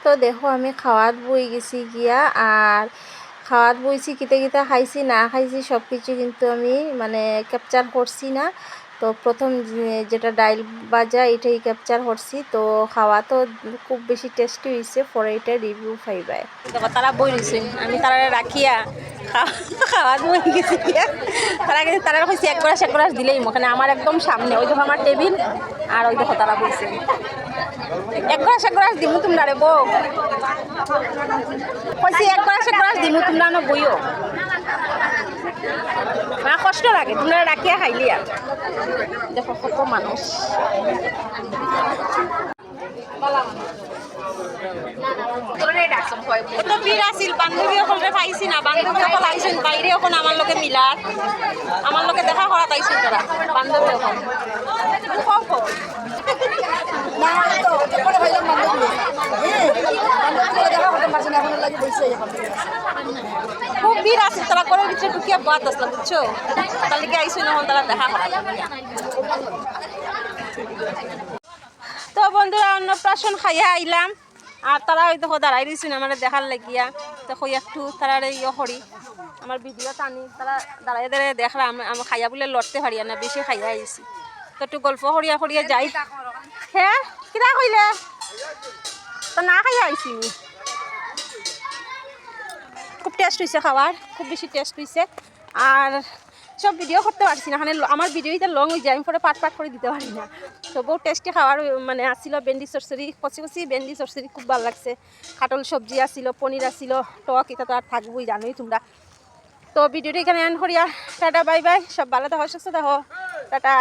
তো দেখো আমি খাওয়াত বই গেছি গিয়া, আর খাওয়াত বইছি কিতা কিতা খাইছি না খাইছি সব কিছু কিন্তু আমি মানে ক্যাপচার করছি না। তো প্রথম যেটা ডাইল ভাজা এটাই ক্যাপচার করছি। তো খাওয়া তো খুব বেশি টেস্টি হয়েছে, পরে এটা রিভিউ পাইবাই। দেখো তারা বই রয়েছে, আমি তারা রাখিয়া খাওয়া বই গেছি গিয়া। তারা কিন্তু তারা হয়েছে এক গ্লাস দিলেই ওখানে আমার একদম সামনে, ওই দেখো আমার টেবিল, আর ওই দেখো তারা বইছে। এক গ্লাস দিমু তোমরা রে বউ, কইছি এক গ্লাস দিমু তোমরা না বইও না, কষ্ট লাগে তোমরা রাখিয়া খাইলি। আর দেখো কত মানুষ, কত ভিড় আছিল। বান্ধবী সকলে পাইছি না, বান্ধবী সকল আইসেন বাইরে এখন আমার লোকে মিলার, আমার লোকে দেখা করা পাইছেন তারা বান্ধবী এখন খুব ভিড় আছে। তারা করে ভিতরে ঢুকিয়া বাদ আসলাম বুঝছো, তাদেরকে আইসেন এখন তারা দেখা করা। তো বন্ধুরা অন্নপ্রাশন খাইয়া আইলাম, আর তারা ওই দেখো দাঁড়াই দিয়েছেন আমার দেখার লাগিয়া। দেখো একটু তারা ইয়ে করি আমার ভিডিও টানি, তারা দাঁড়াই দাঁড়াই দেখলাম আমি খাইয়া বলে লড়তে পারি না, বেশি খাইয়া আইছি। তো একটু গল্প করিয়া করিয়া যাই। হ্যাঁ কিনা কইলে তো না খাইয়া আইছি। খুব টেস্ট হয়েছে খাবার, খুব বেশি টেস্ট হয়েছে। আর সব ভিডিও করতে পারছি না, মানে আমার ভিডিওটা লং হয়ে যায়, আমি পরে পাট করে দিতে পারি না। তো বহু টেস্টি খাবার মানে আসছিল, ভেন্ডি চরচরি কচি কচি ভেন্ডি চরচরি খুব ভালো লাগছে। কাটল সবজি আসছিল, পনির আসছিল, টক, এটা তো আর থাকবোই জানোই তোমরা। তো ভিডিওটা এখানে এন্ড করিয়া টাটা বাই বাই, সব ভালো থাকো সুস্থ থাকো, টাটা।